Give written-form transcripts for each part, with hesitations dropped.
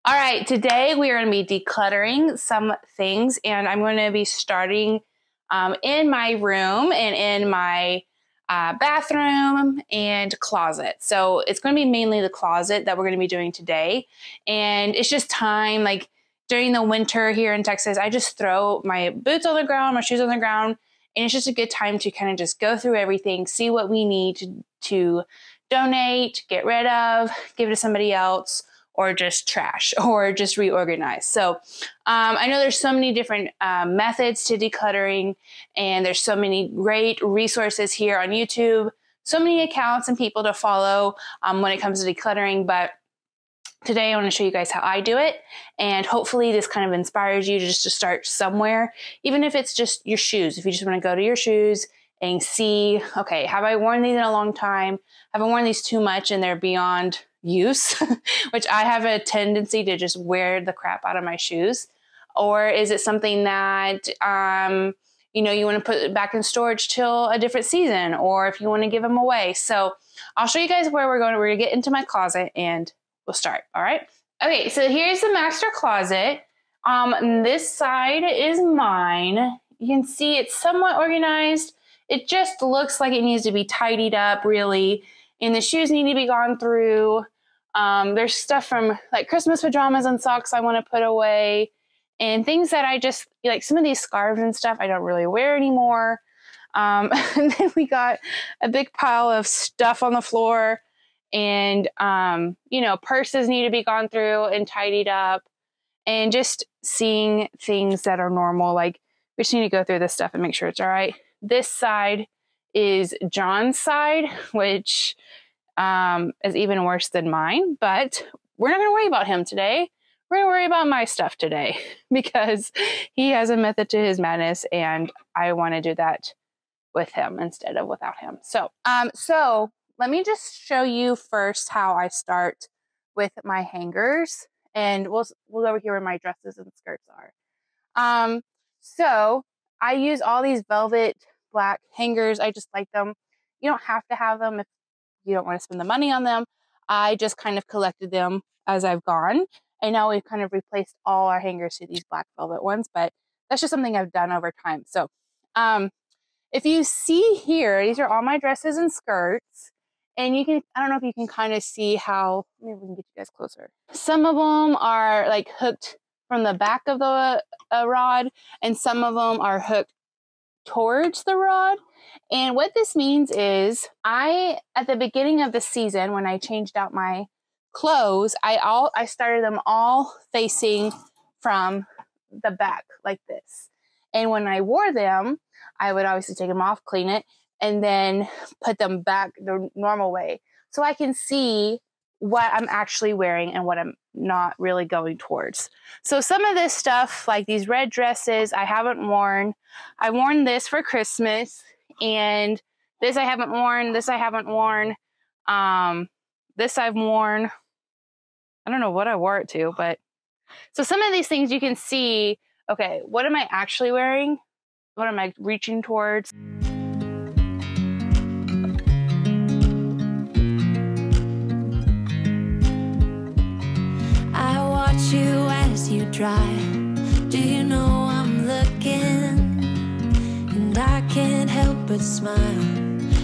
All right, today we are going to be decluttering some things, and I'm going to be starting in my room and in my bathroom and closet. So it's going to be mainly the closet that we're going to be doing today. And it's just time, like during the winter here in Texas, I just throw my boots on the ground, my shoes on the ground, and it's just a good time to kind of just go through everything, see what we need to donate, get rid of, give it to somebody else, or just trash, or just reorganize. So I know there's so many different methods to decluttering, and there's so many great resources here on YouTube, so many accounts and people to follow when it comes to decluttering. But today I want to show you guys how I do it, and hopefully this kind of inspires you to start somewhere, even if it's just your shoes. If you just want to go to your shoes and see, okay, have I worn these in a long time? Have I worn these too much and they're beyond use, which I have a tendency to just wear the crap out of my shoes? Or is it something that, you know, you want to put it back in storage till a different season, or if you want to give them away? So I'll show you guys where we're going. We're going to get into my closet and we'll start. All right. Okay. So here's the master closet. This side is mine. You can see it's somewhat organized. It just looks like it needs to be tidied up, really. And the shoes need to be gone through. There's stuff from like Christmas pajamas and socks I want to put away. And things that I just, like some of these scarves and stuff I don't really wear anymore. And then we got a big pile of stuff on the floor. And, you know, purses need to be gone through and tidied up. And just seeing things that are normal, like we just need to go through this stuff and make sure it's all right. This side is John's side, which is even worse than mine, but we're not going to worry about him today. We're going to worry about my stuff today because he has a method to his madness, and I want to do that with him instead of without him. So let me just show you first how I start with my hangers, and we'll go over here where my dresses and skirts are. So I use all these velvet black hangers. I just like them. You don't have to have them if you don't want to spend the money on them. I just kind of collected them as I've gone. And now we've kind of replaced all our hangers to these black velvet ones, but that's just something I've done over time. So if you see here, these are all my dresses and skirts. And you can, I don't know if you can kind of see how, maybe we can get you guys closer. Some of them are like hooked from the back of the rod, and some of them are hooked towards the rod. And what this means is at the beginning of the season, when I changed out my clothes, I started them all facing from the back like this. And when I wore them, I would obviously take them off, clean it, and then put them back the normal way, so I can see what I'm actually wearing and what I'm not really going towards. So some of this stuff, like these red dresses, I haven't worn. I worn this for Christmas, and this I haven't worn. This I haven't worn. This I've worn. I don't know what I wore it to, but so some of these things you can see, okay, what am I actually wearing? What am I reaching towards? You as you drive, do you know I'm looking, and I can't help but smile?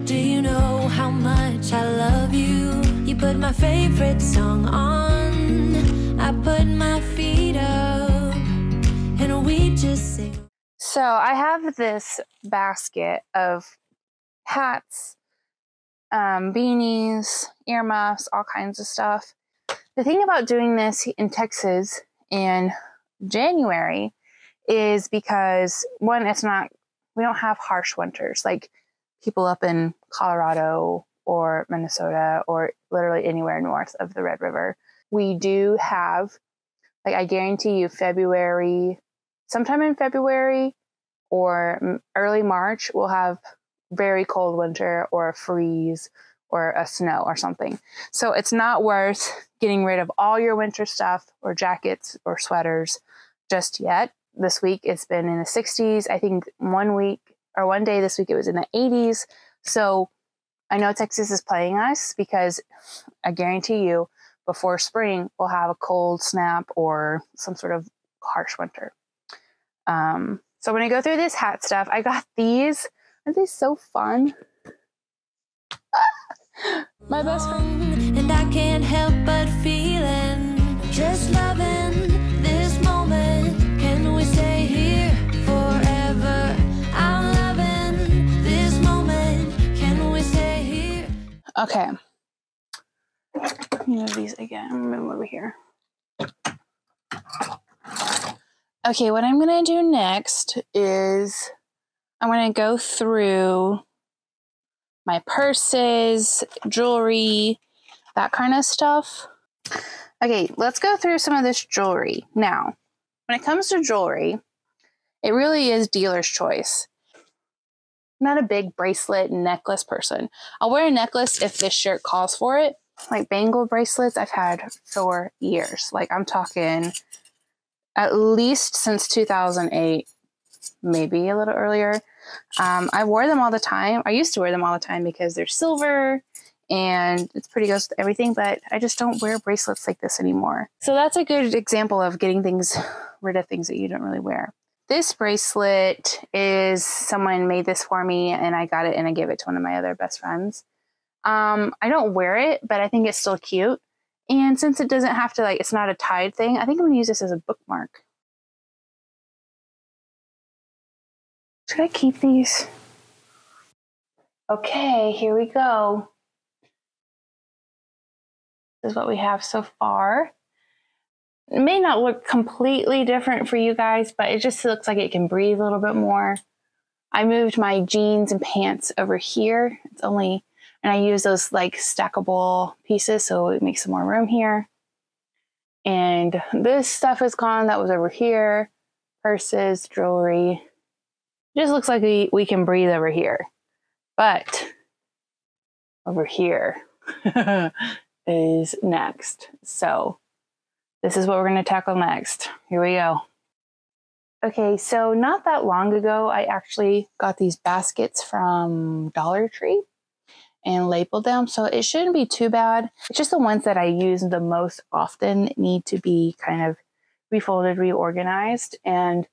Do you know how much I love you? You put my favorite song on, I put my feet up, and we just sing. So I have this basket of hats, beanies, earmuffs, all kinds of stuff. The thing about doing this in Texas in January is because, one, we don't have harsh winters like people up in Colorado or Minnesota or literally anywhere north of the Red River. We do have, like, I guarantee you sometime in February or early March, we'll have very cold winter or a freeze or a snow or something. So it's not worth getting rid of all your winter stuff or jackets or sweaters just yet. This week it's been in the 60s. I think one day this week it was in the 80s. So I know Texas is playing us because I guarantee you before spring, we'll have a cold snap or some sort of harsh winter. So when I go through this hat stuff, I got these. Aren't they so fun? My best friend. And I can't help but feeling, just loving this moment. Can we stay here forever? I'm loving this moment. Can we stay here? Okay. Move these again. I'm gonna move over here. Okay, what I'm gonna do next is I'm gonna go through my purses, jewelry, that kind of stuff. Okay, let's go through some of this jewelry. Now, when it comes to jewelry, it really is dealer's choice. I'm not a big bracelet and necklace person. I'll wear a necklace if this shirt calls for it. Like bangle bracelets I've had for years. Like I'm talking at least since 2008, maybe a little earlier. I wore them all the time. I used to wear them all the time because they're silver and it's pretty good with everything, but I just don't wear bracelets like this anymore. So that's a good example of getting rid of things that you don't really wear. This bracelet is, someone made this for me and I got it and I gave it to one of my other best friends. I don't wear it, but I think it's still cute. And since it doesn't have to, it's not a tied thing, I think I'm going to use this as a bookmark. Should I keep these? Okay, here we go. This is what we have so far. It may not look completely different for you guys, but it just looks like it can breathe a little bit more. I moved my jeans and pants over here. It's only... And I use those stackable pieces, so it makes some more room here. And this stuff is gone. That was over here. Purses, jewelry. It just looks like we can breathe over here. But over here is next. So this is what we're going to tackle next. Here we go. Okay, so not that long ago, I actually got these baskets from Dollar Tree and labeled them, so it shouldn't be too bad. It's just the ones that I use the most often need to be kind of refolded, reorganized, and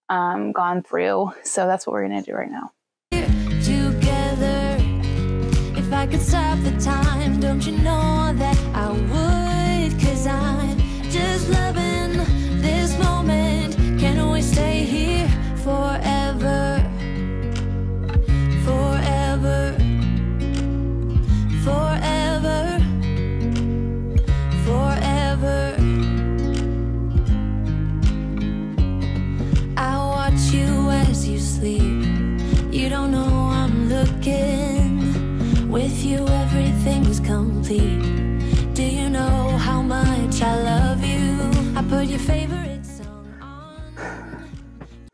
gone through. So that's what we're gonna do right now. Together, if I could stop the time, don't you know that I would? 'Cause I'm just loving this moment. Can we stay here forever? Forever. Forever, forever. I watch you as you sleep. You don't know I'm looking. With you everything's complete. Do you know how much I love you? I put your favorite song on.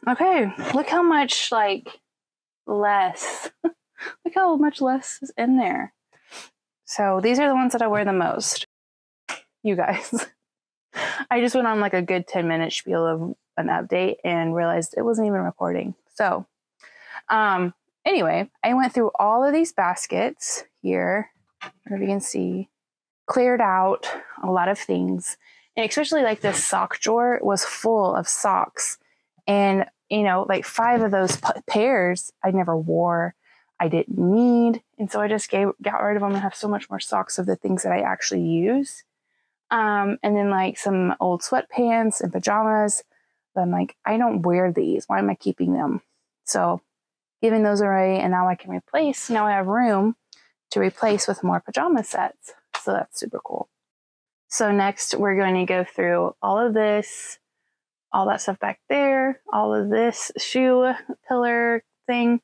Okay, look how much less. Look how much less is in there. So these are the ones that I wear the most. You guys. I just went on a good 10-minute spiel of an update and realized it wasn't even recording. So anyway, I went through all of these baskets here. I don't know if you can see. Cleared out a lot of things. And especially this sock drawer was full of socks. And, 5 of those pairs I never wore. I didn't need, and so I just got rid of them and have so much more socks of the things that I actually use. And then some old sweatpants and pajamas. But I'm I don't wear these. Why am I keeping them? So giving those away, and now I can replace. Now I have room to replace with more pajama sets. So that's super cool. So next we're going to go through all of this, all that stuff back there, all of this shoe pillar thing,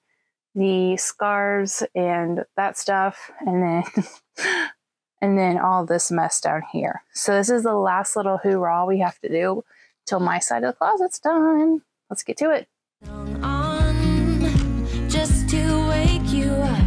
the scarves and that stuff, and then all this mess down here. So this is the last little hoorah we have to do till my side of the closet's done. Let's get to it. On just to wake you up.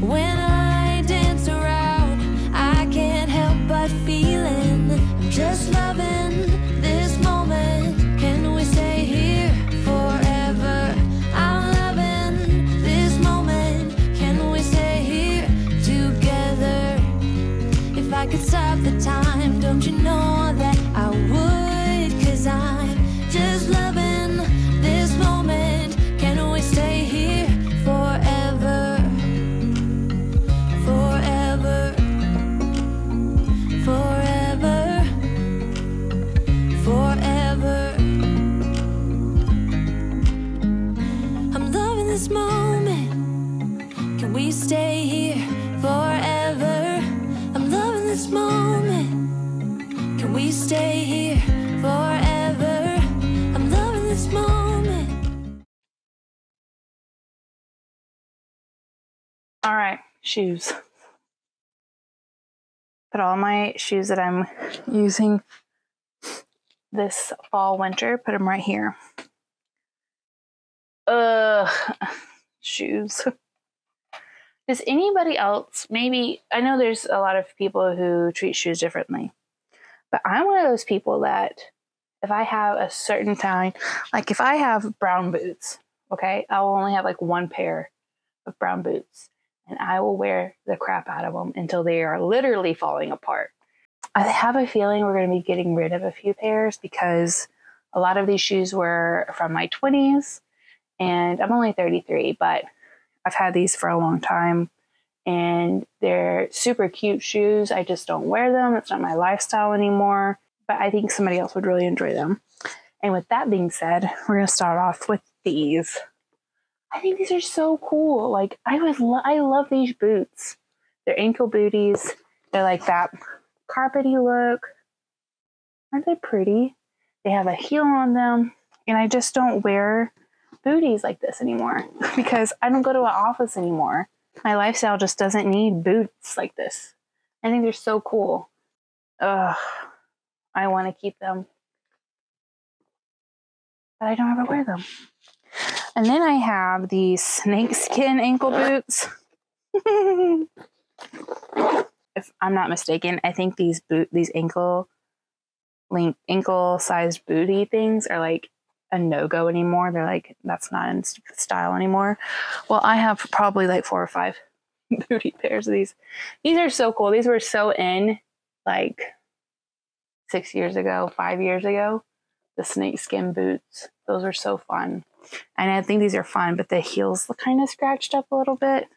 When I dance around, I can't help but feeling, I'm just loving this moment. Can we stay here forever? I'm loving this moment. Can we stay here together? If I could stop the time, time. Don't you know that I would? 'Cause I'm just loving this moment. Can we stay here forever? Forever. Forever. Forever. I'm loving this moment. Can we stay here forever? I'm loving this moment. Can we stay here forever? I'm loving this moment. All right, shoes. Put all my shoes that I'm using this fall, winter, put them right here. Shoes. Does anybody else, maybe, I know there's a lot of people who treat shoes differently, but I'm one of those people that if I have a certain kind, like if I have brown boots, okay, I'll only have like one pair of brown boots and I will wear the crap out of them until they are literally falling apart. I have a feeling we're going to be getting rid of a few pairs because a lot of these shoes were from my 20s and I'm only 33, but I've had these for a long time and they're super cute shoes. I just don't wear them. It's not my lifestyle anymore, but I think somebody else would really enjoy them. And with that being said, we're going to start off with these. I think these are so cool. Like I love these boots. They're ankle booties. They're like that carpety look. Aren't they pretty? They have a heel on them. And I just don't wear booties like this anymore because I don't go to an office anymore. My lifestyle just doesn't need boots like this. I think they're so cool. Ugh, I want to keep them, but I don't ever wear them. And then I have these snakeskin ankle boots. If I'm not mistaken, I think these ankle sized booty things are like a no-go anymore. They're like, that's not in style anymore. Well, I have probably like 4 or 5 booty pairs of these. These are so cool. These were so in like 6 years ago, 5 years ago. The snakeskin boots. Those were so fun. And I think these are fun, but the heels look kind of scratched up a little bit.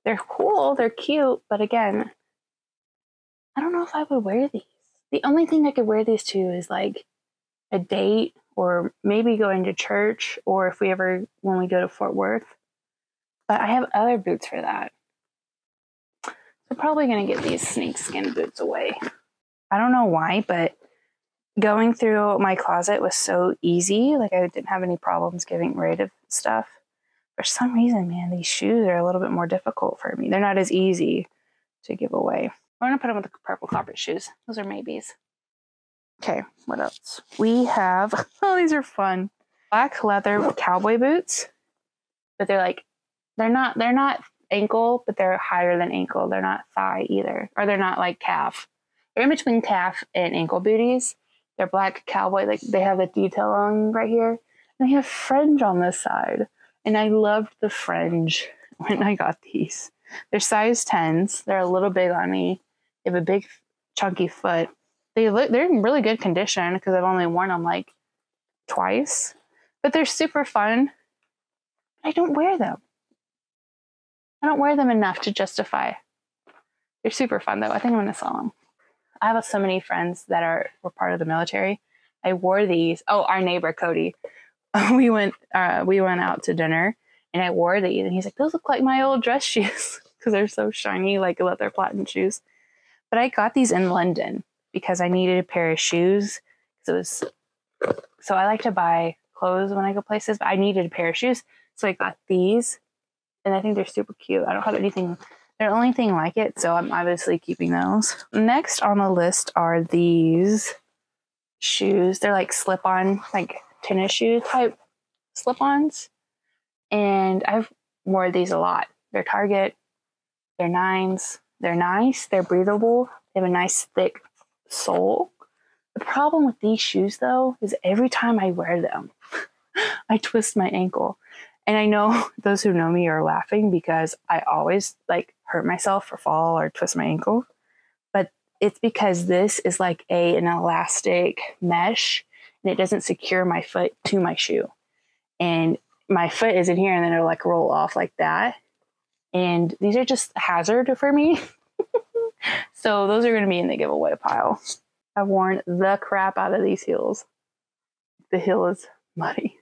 They're cool. They're cute. But again, I don't know if I would wear these. The only thing I could wear these to is like a date or maybe going to church or if when we go to Fort Worth. But I have other boots for that. So I'm probably going to get these snakeskin boots away. I don't know why, but going through my closet was so easy. Like I didn't have any problems getting rid of stuff. For some reason, man, these shoes are a little bit more difficult for me. They're not as easy to give away. I'm going to put them with the purple carpet shoes. Those are maybes. Okay, what else? We have, oh, these are fun. Black leather cowboy boots. But they're not ankle, but they're higher than ankle. They're not thigh either. Or they're not like calf. They're in between calf and ankle booties. They're black cowboy, like they have a detail on right here. And they have fringe on this side. And I loved the fringe when I got these. They're size 10s. They're a little big on me. They have a big chunky foot. They're in really good condition because I've only worn them like twice. But they're super fun. I don't wear them. I don't wear them enough to justify. They're super fun though. I think I'm going to sell them. I have so many friends that were part of the military. I wore these. Oh, our neighbor, Cody. We went out to dinner and I wore these and he's like, those look like my old dress shoes because they're so shiny, like leather platinum shoes. But I got these in London because I needed a pair of shoes. So I like to buy clothes when I go places, but I needed a pair of shoes. So I got these and I think they're super cute. I don't have anything, they're the only thing like it. So I'm obviously keeping those. Next on the list are these shoes. They're like slip-on, like tennis shoe type slip-ons. And I've worn these a lot. They're Target. They're 9s. They're nice. They're breathable. They have a nice thick sole. The problem with these shoes though is every time I wear them, I twist my ankle. And I know those who know me are laughing because I always like hurt myself or fall or twist my ankle. But it's because this is like an elastic mesh and it doesn't secure my foot to my shoe. And my foot is in here and then it'll like roll off like that. And these are just a hazard for me. So those are going to be in the giveaway pile. I've worn the crap out of these heels. The heel is muddy.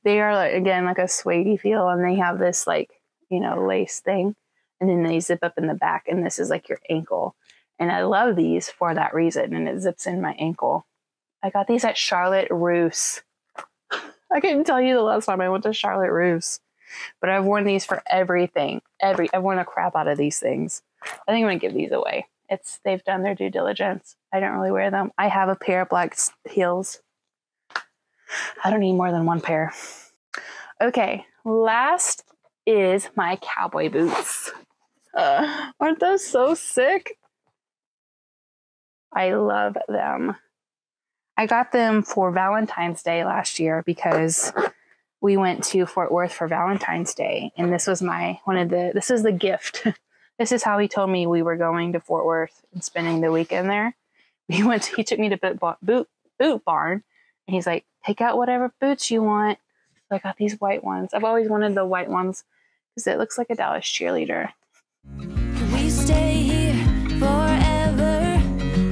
They are like, again, like a suede feel, and they have this like, you know, lace thing, and then they zip up in the back, and this is like your ankle. And I love these for that reason, and it zips in my ankle. I got these at Charlotte Russe. I couldn't tell you the last time I went to Charlotte Russe, but I've worn these for everything. I've worn the crap out of these things. I think I'm gonna give these away. They've done their due diligence. I don't really wear them. I have a pair of black heels. I don't need more than one pair. Okay, last is my cowboy boots. Aren't those so sick? I love them. I got them for Valentine's Day last year because we went to Fort Worth for Valentine's Day, and this was this is the gift. This is how he told me we were going to Fort Worth and spending the weekend there. He took me to Boot Barn, and he's like, pick out whatever boots you want. So I got these white ones. I've always wanted the white ones because it looks like a Dallas cheerleader. Can we stay here forever?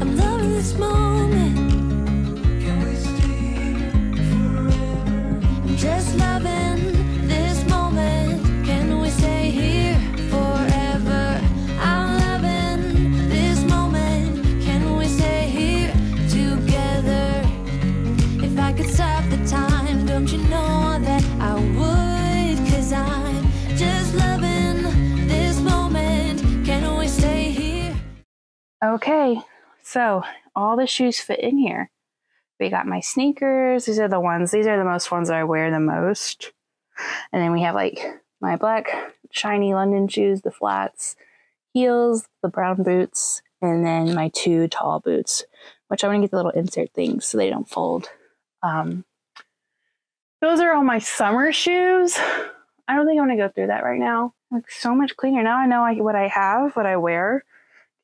I'm loving this moment. Can we stay here forever? I'm just loving this moment. Can we stay here forever? I'm loving this moment. Can we stay here together? If I could stop the time, don't you know that I would? 'Cause I'm just loving this moment. Can we stay here? Okay, so all the shoes fit in here. We got my sneakers. These are the most ones that I wear the most. And then we have like my black shiny London shoes, the flats, heels, the brown boots, and then my 2 tall boots, which I want to get the little insert things so they don't fold. Those are all my summer shoes. I don't think I'm going to go through that right now. It's so much cleaner. Now I know what I wear.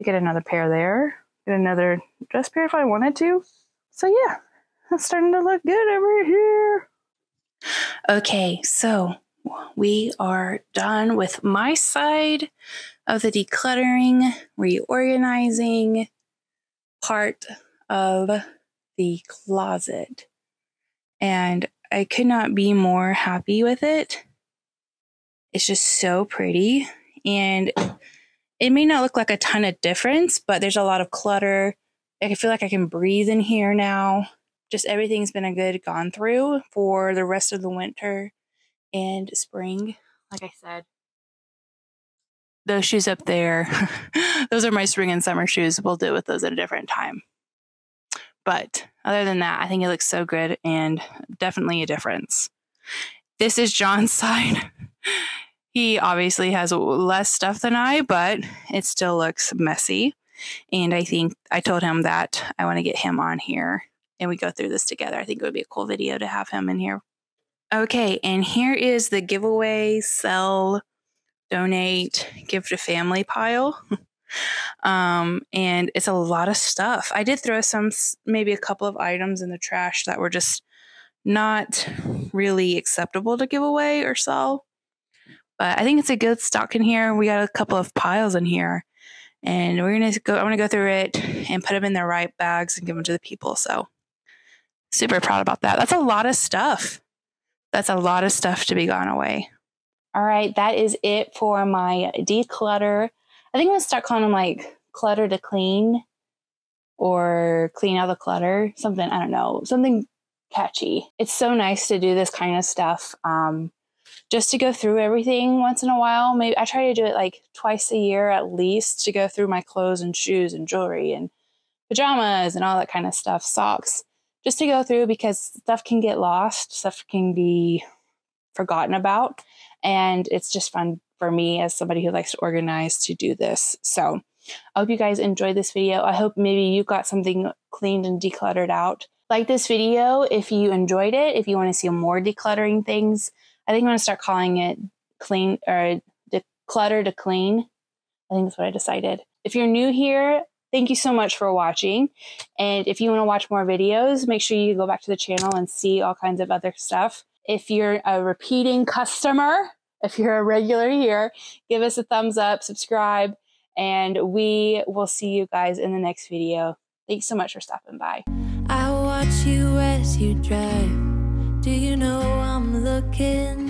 Get another pair there. Get another dress pair if I wanted to. So yeah, it's starting to look good over here. Okay, so we are done with my side of the decluttering, reorganizing part of the closet. And I could not be more happy with it. It's just so pretty. And it may not look like a ton of difference, but there's a lot of clutter. I feel like I can breathe in here now. Just everything's been gone through for the rest of the winter and spring. Like I said, those shoes up there, those are my spring and summer shoes. We'll deal with those at a different time. But other than that, I think it looks so good and definitely a difference. This is John's side. He obviously has less stuff than I, but it still looks messy. And I think I told him that I want to get him on here and we go through this together. I think it would be a cool video to have him in here. Okay, and here is the giveaway, sell, donate, give to family pile. And it's a lot of stuff. I did throw maybe a couple of items in the trash that were just not really acceptable to give away or sell. But I think it's a good stock in here. We got a couple of piles in here, and I'm going to go through it and put them in the right bags and give them to the people. So super proud about that. That's a lot of stuff. That's a lot of stuff to be gone away. All right. That is it for my declutter. I think I'm going to start calling them like clutter to clean or clean out the clutter. Something, I don't know, something catchy. It's so nice to do this kind of stuff. Just to go through everything once in a while. Maybe I try to do it like twice a year at least, to go through my clothes and shoes and jewelry and pajamas and all that kind of stuff, socks, just to go through because stuff can get lost, stuff can be forgotten about. And it's just fun for me as somebody who likes to organize to do this. So I hope you guys enjoyed this video. I hope maybe you got something cleaned and decluttered out. Like this video if you enjoyed it. If you want to see more decluttering things, I think I'm going to start calling it clean or declutter to clean. I think that's what I decided. If you're new here, thank you so much for watching. And if you want to watch more videos, make sure you go back to the channel and see all kinds of other stuff. If you're a repeating customer, if you're a regular here, give us a thumbs up, subscribe, and we will see you guys in the next video. Thanks so much for stopping by. I watch you as you drive. Do you know I'm looking?